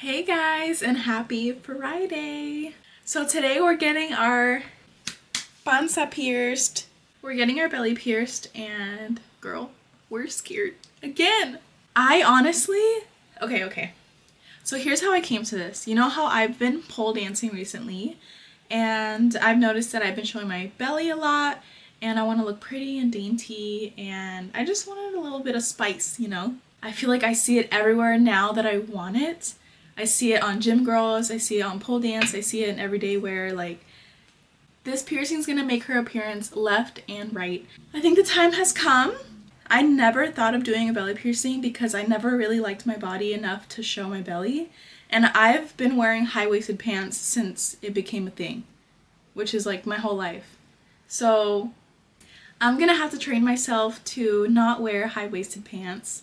Hey guys, and happy Friday! So today we're getting our buns pierced, we're getting our belly pierced, and girl, we're scared again. I honestly, okay. So here's how I came to this. You know how I've been pole dancing recently, and I've noticed that I've been showing my belly a lot, and I want to look pretty and dainty, and I just wanted a little bit of spice, you know? I feel like I see it everywhere now that I want it. I see it on gym girls, I see it on pole dance, I see it in everyday wear. Like, this piercing's gonna make her appearance left and right. I think the time has come. I never thought of doing a belly piercing because I never really liked my body enough to show my belly. And I've been wearing high-waisted pants since it became a thing, which is like my whole life. So I'm gonna have to train myself to not wear high-waisted pants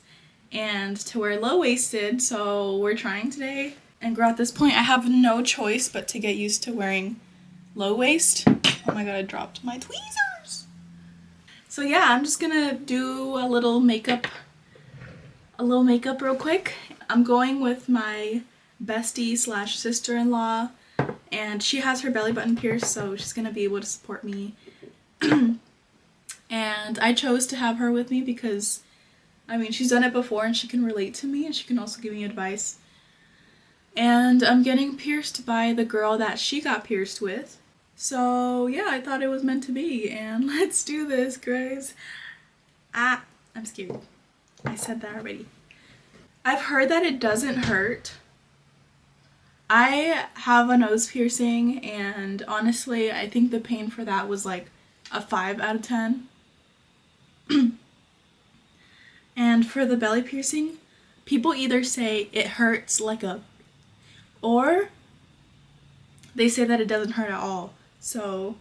and to wear low-waisted, so we're trying today. And girl, at this point I have no choice but to get used to wearing low waist. Oh my god, I dropped my tweezers. So yeah, I'm just gonna do a little makeup real quick. I'm going with my bestie slash sister-in-law, and she has her belly button pierced, so she's gonna be able to support me. And I chose to have her with me because I mean, she's done it before and she can relate to me and she can also give me advice. And I'm getting pierced by the girl that she got pierced with. So yeah, I thought it was meant to be, and let's do this, guys. I'm scared. I said that already. I've heard that it doesn't hurt. I have a nose piercing, and honestly, I think the pain for that was like a 5 out of 10. And for the belly piercing, people either say it hurts or they say that it doesn't hurt at all. So,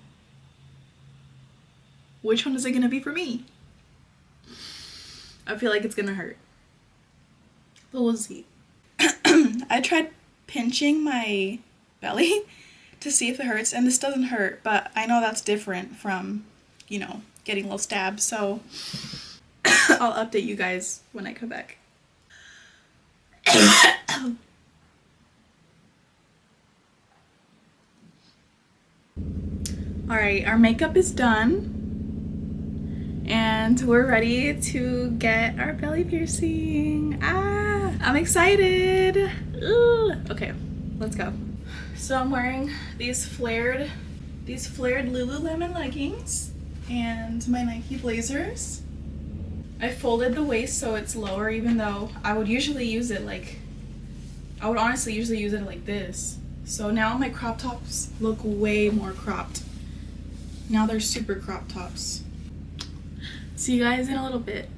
which one is it gonna be for me? I feel like it's gonna hurt. But we'll see. I tried pinching my belly to see if it hurts, and this doesn't hurt, but I know that's different from, getting little stabs, so I'll update you guys when I come back. Alright, our makeup is done, and we're ready to get our belly piercing. I'm excited. Ooh. Okay, let's go. So I'm wearing these flared Lululemon leggings and my Nike blazers. I folded the waist so it's lower, even though I would honestly usually use it like this. So now my crop tops look way more cropped. Now they're super crop tops. See you guys in a little bit.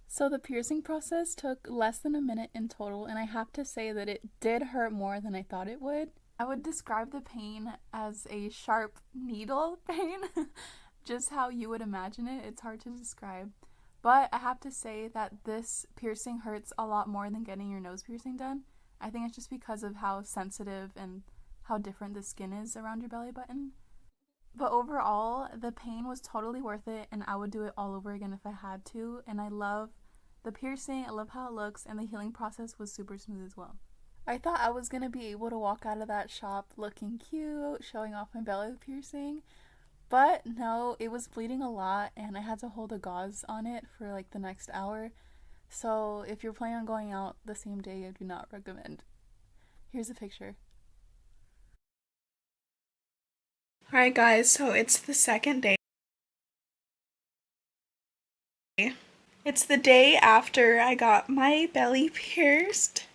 So the piercing process took less than a minute in total, and I have to say that it did hurt more than I thought it would. I would describe the pain as a sharp needle pain. Just how you would imagine it. It's hard to describe. But I have to say that this piercing hurts a lot more than getting your nose piercing done. I think it's just because of how sensitive and how different the skin is around your belly button. But overall, the pain was totally worth it, and I would do it all over again if I had to. And I love the piercing, I love how it looks, and the healing process was super smooth as well. I thought I was going to be able to walk out of that shop looking cute, showing off my belly piercing, but no, it was bleeding a lot, and I had to hold a gauze on it for like the next hour. So if you're planning on going out the same day, I do not recommend. Here's a picture. Alright guys, so it's the second day. It's the day after I got my belly pierced.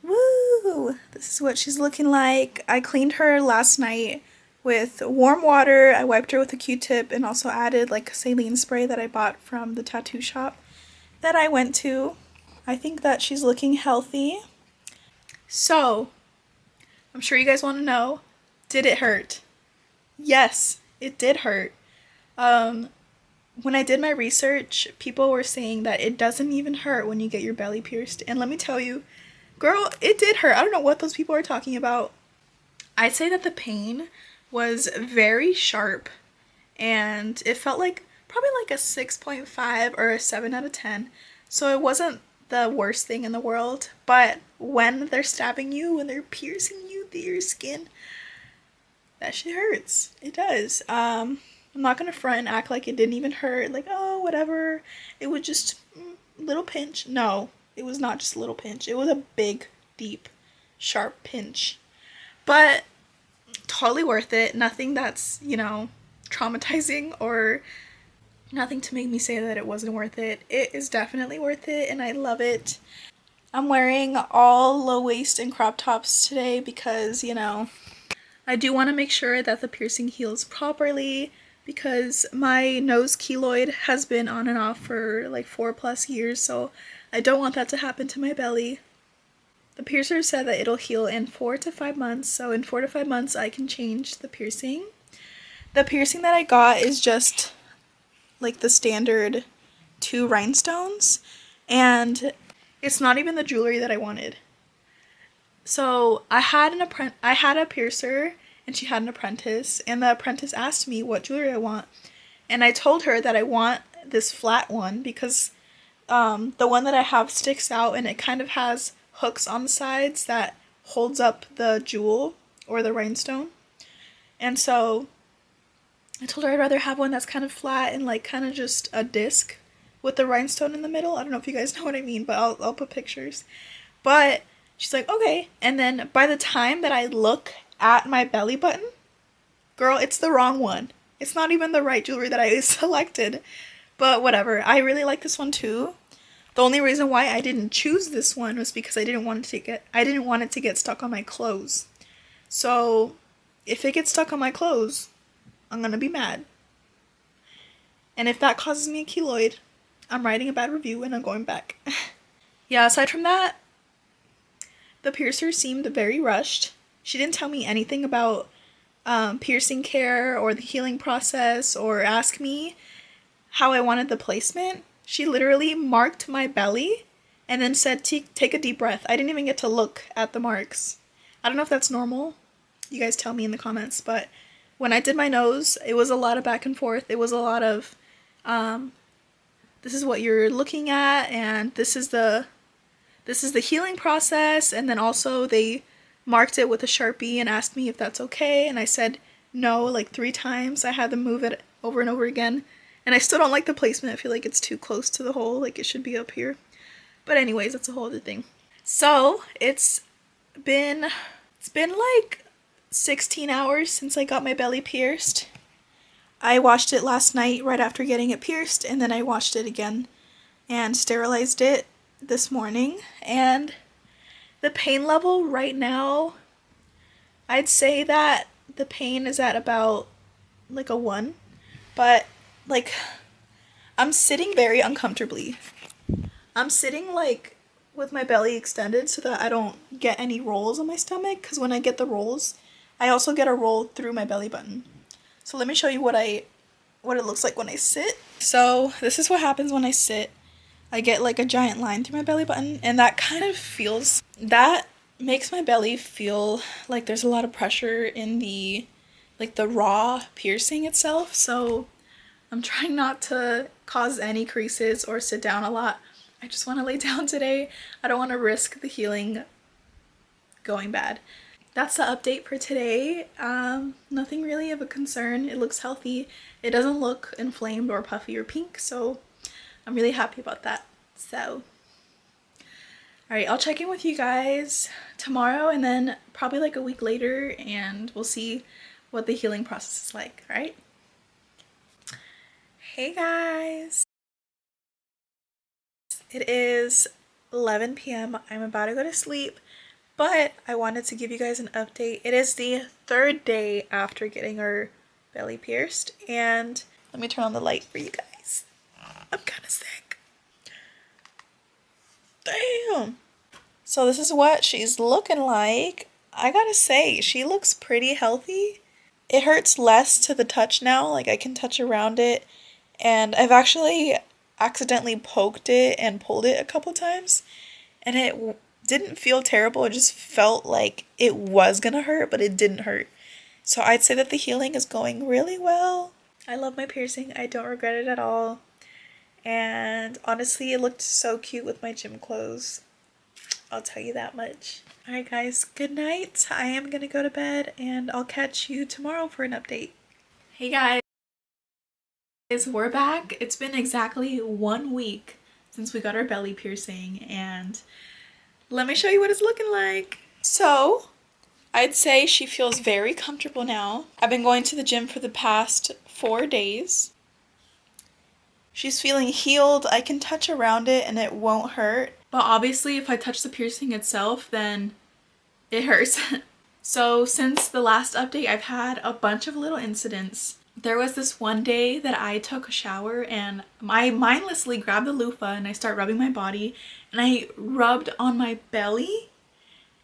Woo! This is what she's looking like. I cleaned her last night with warm water. I wiped her with a Q-tip and also added like a saline spray that I bought from the tattoo shop that I went to. I think that she's looking healthy. So, I'm sure you guys want to know, did it hurt? Yes, it did hurt. When I did my research, people were saying that it doesn't even hurt when you get your belly pierced. And let me tell you, girl, it did hurt. I don't know what those people are talking about. I'd say that the pain was very sharp, and it felt like probably like a 6.5 or a 7 out of 10. So it wasn't the worst thing in the world, but when they're stabbing you, when they're piercing you through your skin, that shit hurts. It does. I'm not gonna front and act like it didn't even hurt, like, oh, whatever. It was just a little pinch. No, it was not just a little pinch. It was a big, deep, sharp pinch. But totally worth it. Nothing that's, traumatizing or nothing to make me say that it wasn't worth it. It is definitely worth it, and I love it. I'm wearing all low waist and crop tops today because, I do want to make sure that the piercing heals properly because my nose keloid has been on and off for like 4+ years, so I don't want that to happen to my belly. The piercer said that it'll heal in 4 to 5 months, so in 4 to 5 months I can change the piercing. The piercing that I got is just like the standard 2 rhinestones, and it's not even the jewelry that I wanted. So I had a piercer, and she had an apprentice, and the apprentice asked me what jewelry I want, and I told her that I want this flat one because the one that I have sticks out, and it kind of has hooks on the sides that holds up the jewel or the rhinestone. And so I told her I'd rather have one that's kind of flat and like kind of just a disc with the rhinestone in the middle. I don't know if you guys know what I mean, but I'll put pictures. But she's like, okay. And then by the time that I look at my belly button, girl, it's the wrong one. It's not even the right jewelry that I selected. But whatever. I really like this one too. The only reason why I didn't choose this one was because I didn't want it to get stuck on my clothes. So if it gets stuck on my clothes, I'm gonna be mad. And if that causes me a keloid, I'm writing a bad review and I'm going back. Yeah, aside from that, the piercer seemed very rushed. She didn't tell me anything about piercing care or the healing process or ask me how I wanted the placement. She literally marked my belly and then said, take a deep breath. I didn't even get to look at the marks. I don't know if that's normal. You guys tell me in the comments, but when I did my nose, it was a lot of back and forth. It was a lot of, this is what you're looking at, and this is the healing process, and then also they marked it with a Sharpie and asked me if that's okay, and I said no like 3 times. I had them move it over and over again, and I still don't like the placement. I feel like it's too close to the hole, like it should be up here. But anyways, that's a whole other thing. So it's been like 16 hours since I got my belly pierced. I washed it last night right after getting it pierced, and then I washed it again and sterilized it this morning. And the pain level right now, I'd say that the pain is at about like a 1, but like I'm sitting very uncomfortably. I'm sitting like with my belly extended so that I don't get any rolls on my stomach, because when I get the rolls, I also get a roll through my belly button. So let me show you what it looks like when I sit. So this is what happens when I sit. I get like a giant line through my belly button, and that makes my belly feel like there's a lot of pressure in the raw piercing itself. So I'm trying not to cause any creases or sit down a lot. I just want to lay down today. I don't want to risk the healing going bad. That's the update for today. Nothing really of a concern. It looks healthy. It doesn't look inflamed or puffy or pink, so I'm really happy about that. So, alright, I'll check in with you guys tomorrow and then probably like a week later, and we'll see what the healing process is like, alright? Hey guys! It is 11 p.m. I'm about to go to sleep, but I wanted to give you guys an update. It is the 3rd day after getting our belly pierced, and let me turn on the light for you guys. I'm kind of sick. Damn! So this is what she's looking like. I gotta say, she looks pretty healthy. It hurts less to the touch now, like I can touch around it, and I've actually accidentally poked it and pulled it a couple times, and it didn't feel terrible. It just felt like it was gonna hurt, but it didn't hurt. So I'd say that the healing is going really well. I love my piercing. I don't regret it at all. And honestly, it looked so cute with my gym clothes. I'll tell you that much. Alright guys, good night. I am gonna go to bed and I'll catch you tomorrow for an update. Hey guys, we're back. It's been exactly 1 week since we got our belly piercing and let me show you what it's looking like. So, I'd say she feels very comfortable now. I've been going to the gym for the past 4 days. She's feeling healed. I can touch around it and it won't hurt. But obviously if I touch the piercing itself, then it hurts. So since the last update, I've had a bunch of little incidents. There was this one day that I took a shower and I mindlessly grabbed the loofah and I start rubbing my body and I rubbed on my belly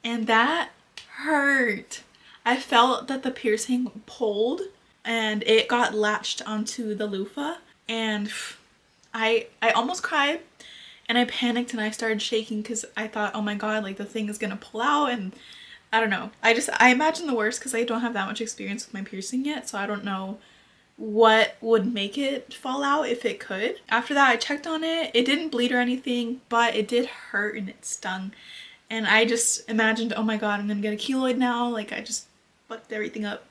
and that hurt. I felt that the piercing pulled and it got latched onto the loofah and I almost cried and I panicked and I started shaking because I thought, oh my god, like the thing is gonna pull out, and I don't know. I imagine the worst because I don't have that much experience with my piercing yet, so I don't know what would make it fall out if it could. After that, I checked on it. It didn't bleed or anything, but it did hurt and it stung. And I just imagined, oh my god, I'm gonna get a keloid now. Like I just fucked everything up.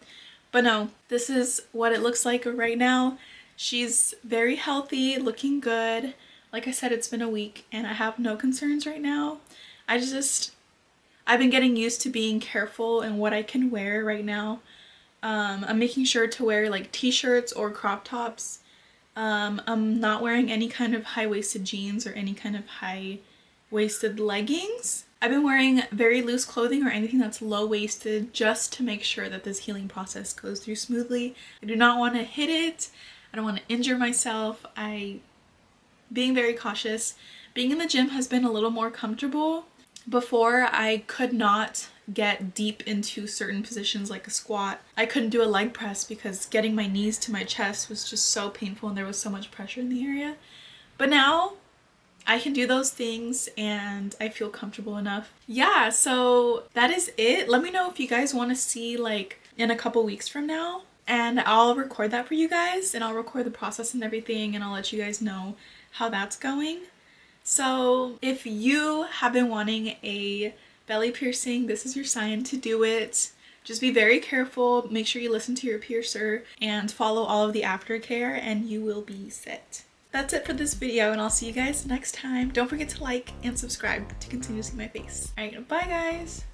But no, this is what it looks like right now. She's very healthy, looking good. Like I said, it's been a week and I have no concerns right now. I've been getting used to being careful in what I can wear right now. I'm making sure to wear like t-shirts or crop tops. I'm not wearing any kind of high-waisted jeans or any kind of high-waisted leggings. I've been wearing very loose clothing or anything that's low-waisted just to make sure that this healing process goes through smoothly. I do not want to hit it. I don't want to injure myself. Being very cautious. Being in the gym has been a little more comfortable. Before, I could not get deep into certain positions like a squat. I couldn't do a leg press because getting my knees to my chest was just so painful and there was so much pressure in the area. But now I can do those things and I feel comfortable enough. Yeah, so that is it. Let me know if you guys want to see like in a couple weeks from now, and I'll record that for you guys and I'll record the process and everything and I'll let you guys know how that's going. So if you have been wanting a belly piercing, this is your sign to do it. Just be very careful, make sure you listen to your piercer and follow all of the aftercare and you will be set. That's it for this video and I'll see you guys next time. Don't forget to like and subscribe to continue to see my face. Alright, bye guys!